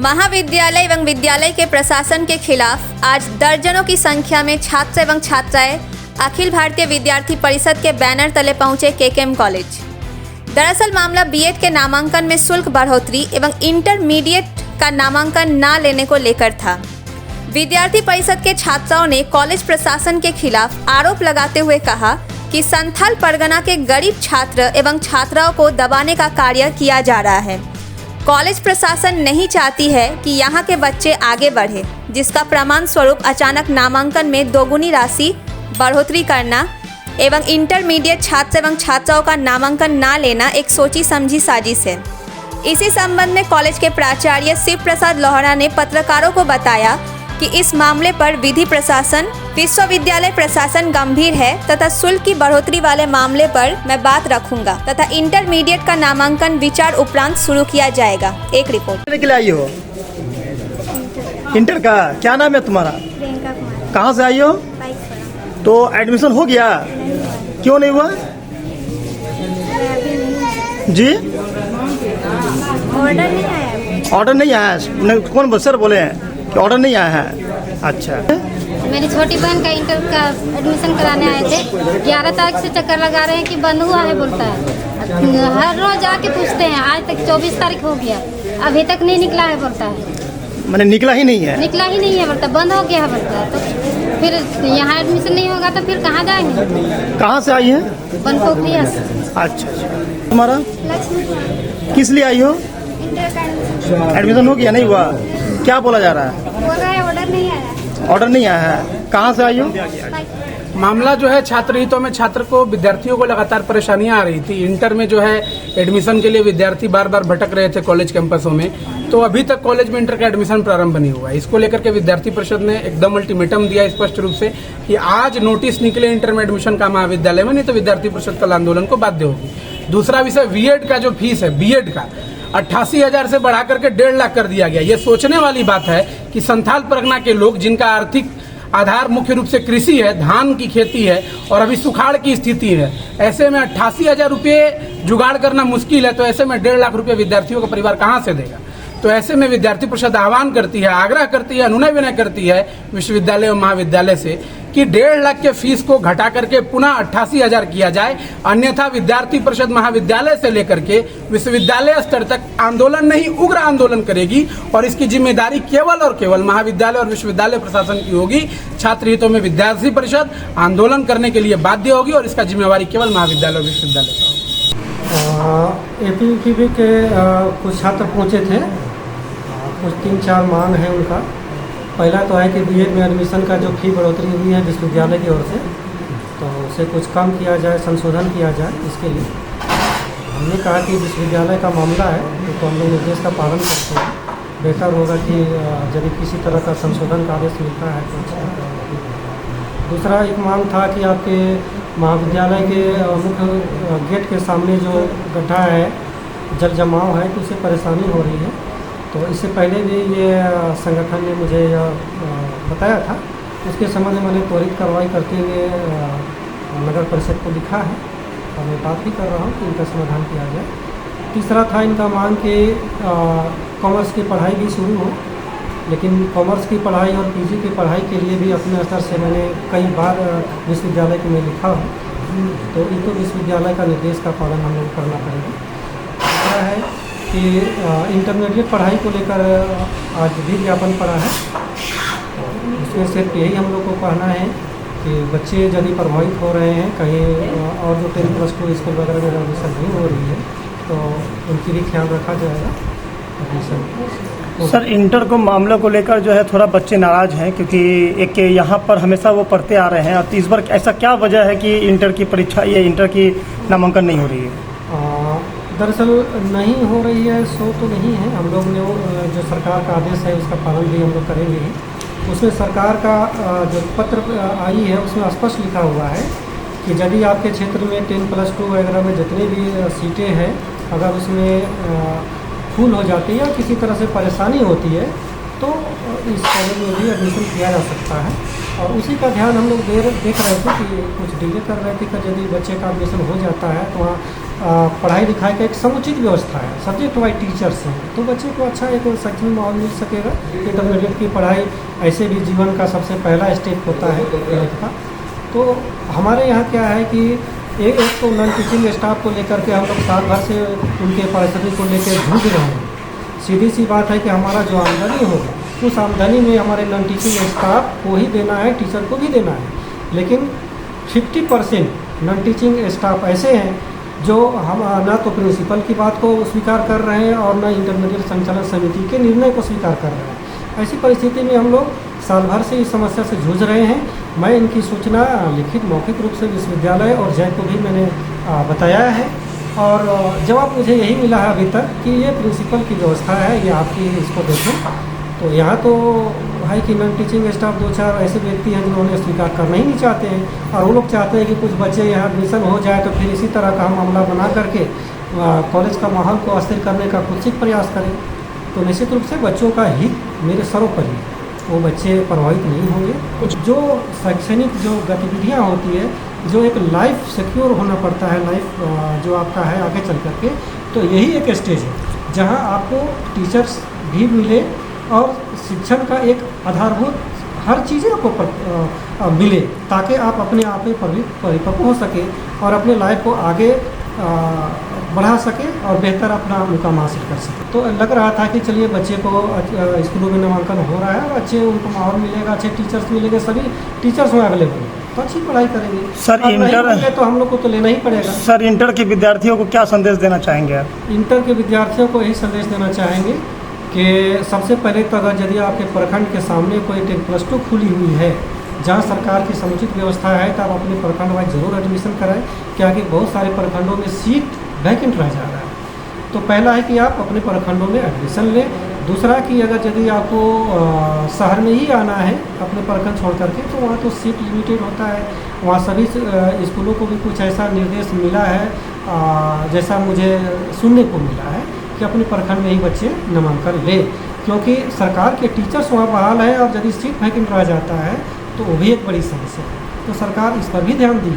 महाविद्यालय एवं विद्यालय के प्रशासन के खिलाफ आज दर्जनों की संख्या में छात्र एवं छात्राएं अखिल भारतीय विद्यार्थी परिषद के बैनर तले पहुंचे केकेएम कॉलेज। दरअसल मामला बीएड के नामांकन में शुल्क बढ़ोतरी एवं इंटरमीडिएट का नामांकन न लेने को लेकर था। विद्यार्थी परिषद के छात्राओं ने कॉलेज प्रशासन के खिलाफ आरोप लगाते हुए कहा कि संथाल परगना के गरीब छात्र एवं छात्राओं को दबाने का कार्य किया जा रहा है। कॉलेज प्रशासन नहीं चाहती है कि यहाँ के बच्चे आगे बढ़े, जिसका प्रमाण स्वरूप अचानक नामांकन में दोगुनी राशि बढ़ोतरी करना एवं इंटरमीडिएट छात्र एवं छात्राओं का नामांकन न लेना एक सोची समझी साजिश है। इसी संबंध में कॉलेज के प्राचार्य शिव प्रसाद लोहरा ने पत्रकारों को बताया कि इस मामले पर विधि प्रशासन, विश्वविद्यालय प्रशासन गंभीर है तथा शुल्क की बढ़ोतरी वाले मामले पर मैं बात रखूंगा तथा इंटरमीडिएट का नामांकन विचार उपरांत शुरू किया जाएगा। एक रिपोर्ट। के लिए आई हो? इंटर का क्या नाम है तुम्हारा? कहाँ से आई हो? तो एडमिशन हो गया? क्यों नहीं हुआ जी? ऑर्डर नहीं आया? कौन सर बोले हैं कि ऑर्डर नहीं आया है? अच्छा। मेरी छोटी बहन का इंटर का एडमिशन कराने आए थे। 11 तारीख से चक्कर लगा रहे हैं कि बंद हुआ है, बोलता है। हर रोज आके पूछते हैं, आज तक 24 तारीख हो गया, अभी तक नहीं निकला है, बोलता है। मैंने निकला ही नहीं है? निकला ही नहीं है, बोलता बंद हो गया है, बोलता है। तो फिर यहाँ एडमिशन नहीं होगा तो फिर कहाँ जाएंगे? कहाँ से आई है? बनपोखरिया से। अच्छा। तुम्हारा किस लिए आई हो? एडमिशन हो गया? नहीं हुआ? क्या बोला जा रहा है? बोल रहा है ऑर्डर नहीं आया। ऑर्डर नहीं आया है? कहाँ से आई हो? मामला जो है छात्र हितों में छात्र को विद्यार्थियों को लगातार परेशानियां आ रही थी। इंटर में जो है एडमिशन के लिए विद्यार्थी बार बार भटक रहे थे कॉलेज कैंपसों में, तो अभी तक कॉलेज में इंटर का एडमिशन प्रारंभ नहीं हुआ है। इसको लेकर के विद्यार्थी परिषद ने एकदम अल्टीमेटम दिया स्पष्ट रूप से कि आज नोटिस निकले इंटर में एडमिशन का महाविद्यालय में, नहीं तो विद्यार्थी परिषद कल आंदोलन को बाध्य होगी। दूसरा विषय बीएड का जो फीस है, बीएड का 88,000 से बढ़ा करके 1.5 लाख कर दिया गया। ये सोचने वाली बात है कि संथाल परगना के लोग जिनका आर्थिक आधार मुख्य रूप से कृषि है, धान की खेती है और अभी सुखाड़ की स्थिति है, ऐसे में 88,000 रुपये जुगाड़ करना मुश्किल है। तो ऐसे में 1.5 लाख रुपये विद्यार्थियों का परिवार कहाँ से देगा? तो ऐसे में विद्यार्थी परिषद आह्वान करती है, आग्रह करती है, अनुनय विनय करती है विश्वविद्यालय और महाविद्यालय से कि 1.5 लाख के फीस को घटा करके पुनः 88,000 किया जाए, अन्यथा विद्यार्थी परिषद महाविद्यालय से लेकर के विश्वविद्यालय स्तर तक आंदोलन नहीं उग्र आंदोलन करेगी और इसकी जिम्मेदारी केवल और केवल महाविद्यालय और विश्वविद्यालय प्रशासन की होगी। छात्र हितों में विद्यार्थी परिषद आंदोलन करने के लिए बाध्य होगी और इसका जिम्मेवारी केवल महाविद्यालय और विश्वविद्यालय का होगी। एपीपीबी के कुछ छात्र पहुँचे थे, कुछ 3-4 मांग है उनका। पहला तो है कि बीएड में एडमिशन का जो फी बढ़ोतरी हुई है विश्वविद्यालय की ओर से, तो उसे कुछ कम किया जाए, संशोधन किया जाए। इसके लिए हमने कहा कि विश्वविद्यालय का मामला है तो हम लोग निर्देश का पालन करते हैं। बेहतर होगा कि यदि किसी तरह का संशोधन का आदेश मिलता है तो। दूसरा एक मांग था कि आपके महाविद्यालय के मुख्य गेट के सामने जो गड्ढा है, जल जमाव है, तो उससे परेशानी हो रही है। तो इससे पहले भी ये संगठन ने मुझे बताया था। उसके संबंध में मैंने त्वरित कार्रवाई करते हुए नगर परिषद को लिखा है और मैं बात भी कर रहा हूँ कि इनका समाधान किया जाए। तीसरा था इनका मांग कि कॉमर्स की पढ़ाई भी शुरू हो, लेकिन कॉमर्स की पढ़ाई और पीजी की पढ़ाई के लिए भी अपने स्तर से मैंने कई बार विश्वविद्यालय को मैं लिखा हूँ, तो इनको विश्वविद्यालय का निर्देश का पालन हम लोग करना पड़ेगा। तीसरा है कि इंटरमीडिएट पढ़ाई को लेकर आज भी ज्ञापन पड़ा है। उसमें सिर्फ यही हम लोग को कहना है कि बच्चे यदि प्रभावित हो रहे हैं कहीं और जो 10+2 स्कूल वगैरह में एडमिशन नहीं हो रही है तो उनकी भी ख्याल रखा जाएगा एडमिशन। सर, इंटर को मामले को लेकर जो है थोड़ा बच्चे नाराज़ हैं, क्योंकि एक यहाँ पर हमेशा वो पढ़ते आ रहे हैं और इस बार ऐसा क्या वजह है कि इंटर की परीक्षा या इंटर की नामांकन नहीं हो रही है? दरअसल नहीं हो रही है सो तो नहीं है। हम लोग ने जो सरकार का आदेश है उसका पालन भी हम लोग करेंगे ही। उसमें सरकार का जो पत्र आई है उसमें स्पष्ट लिखा हुआ है कि यदि आपके क्षेत्र में 10+2 वगैरह में जितनी भी सीटें हैं, अगर उसमें फुल हो जाती है या किसी तरह से परेशानी होती है तो इस कॉलेज में भी एडमिशन किया जा सकता है। और उसी का ध्यान हम लोग देख रहे थे कि कुछ डिले कर रहे थे कि यदि बच्चे का एडमिशन हो जाता है तो वहाँ पढ़ाई लिखाई का एक समुचित व्यवस्था है, सब्जेक्ट वाइज टीचर्स हैं, तो बच्चे को अच्छा एक शैक्षणिक माहौल मिल सकेगा। इंटरमीडिएट की पढ़ाई ऐसे भी जीवन का सबसे पहला स्टेप होता है लाइफ का। तो हमारे यहाँ क्या है कि एक तो नॉन टीचिंग स्टाफ को लेकर के हम लोग साल भर से उनके परिस्थिति को लेकर जूझ रहे हैं। सीधी सी बात है कि हमारा जो आमदनी होगा उस आमदनी में हमारे नॉन टीचिंग स्टाफ को ही देना है, टीचर को भी देना है, लेकिन 50% नॉन टीचिंग स्टाफ ऐसे हैं जो हम ना तो प्रिंसिपल की बात को स्वीकार कर रहे हैं और न इंटरमीडिएट संचालन समिति के निर्णय को स्वीकार कर रहे हैं। ऐसी परिस्थिति में हम लोग साल भर से इस समस्या से जूझ रहे हैं। मैं इनकी सूचना लिखित मौखिक रूप से विश्वविद्यालय और जैक को भी मैंने बताया है और जवाब मुझे यही मिला है अभी तक कि ये प्रिंसिपल की व्यवस्था है, ये आपकी इसको देखें। तो यहाँ तो है कि नॉन टीचिंग स्टाफ 2-4 ऐसे व्यक्ति हैं जिन्होंने स्वीकार करना ही नहीं चाहते हैं और वो लोग चाहते हैं कि कुछ बच्चे यहाँ एडमिशन हो जाए तो फिर इसी तरह का हम मामला बना करके कॉलेज का माहौल को अस्थिर करने का कुछ प्रयास करें। तो निश्चित रूप से बच्चों का हित मेरे सरोपरि है, वो बच्चे प्रभावित नहीं होंगे। कुछ जो शैक्षणिक जो गतिविधियाँ होती है, जो एक लाइफ सिक्योर होना पड़ता है, लाइफ जो आपका है आगे चल करके, तो यही एक स्टेज है जहाँ आपको टीचर्स भी मिले और शिक्षण का एक आधारभूत हर चीज़ें आपको मिले ताकि आप अपने आप में परिपक्व हो सके और अपने लाइफ को आगे बढ़ा सके और बेहतर अपना मुकाम हासिल कर सके। तो लग रहा था कि चलिए बच्चे को स्कूलों में नामांकन हो रहा है और अच्छे उनको माहौल मिलेगा, अच्छे टीचर्स मिलेंगे, सभी टीचर्स में अवेलेबल है तो अच्छी पढ़ाई करेंगे। सर इंटर तो हम लोग को तो लेना ही पड़ेगा। सर इंटर के विद्यार्थियों को क्या संदेश देना चाहेंगे आप? इंटर के विद्यार्थियों को यही संदेश देना चाहेंगे कि सबसे पहले तो अगर यदि आपके प्रखंड के सामने कोई 10+2 खुली हुई है जहाँ सरकार की समुचित व्यवस्था है तो आप अपने प्रखंड वाइज जरूर एडमिशन कराएं, क्योंकि बहुत सारे प्रखंडों में सीट वैकेंट रह जा रहा है। तो पहला है कि आप अपने प्रखंडों में एडमिशन लें। दूसरा कि अगर यदि आपको शहर में ही आना है अपने प्रखंड छोड़ करके तो वहाँ तो सीट लिमिटेड होता है, वहाँ सभी स्कूलों को भी कुछ ऐसा निर्देश मिला है जैसा मुझे सुनने को मिला है कि अपने प्रखंड में ही बच्चे नामांकन ले, क्योंकि सरकार के टीचर्स वहाँ बहाल है और यदि सीट वैकेंट रह जाता है तो वो भी एक बड़ी समस्या है। तो सरकार इस पर भी ध्यान दी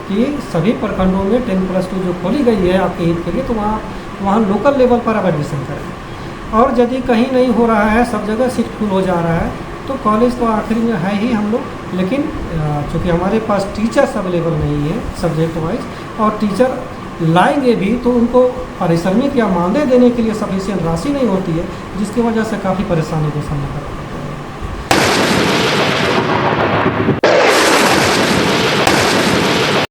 कि सभी प्रखंडों में 10+2 जो खोली गई है आपके हित के लिए तो वहाँ लोकल लेवल पर आप एडमिशन करें। और यदि कहीं नहीं हो रहा है, सब जगह सीट फुल हो जा रहा है तो कॉलेज तो आखिरी में है ही हम लोग, लेकिन चूँकि हमारे पास टीचर्स अवेलेबल नहीं है सब्जेक्ट वाइज और टीचर लाएंगे भी तो उनको पारिश्रमिक या मानदेय देने के लिए सफिशिएंट राशि नहीं होती है, जिसकी वजह से काफ़ी परेशानी का सामना करना है।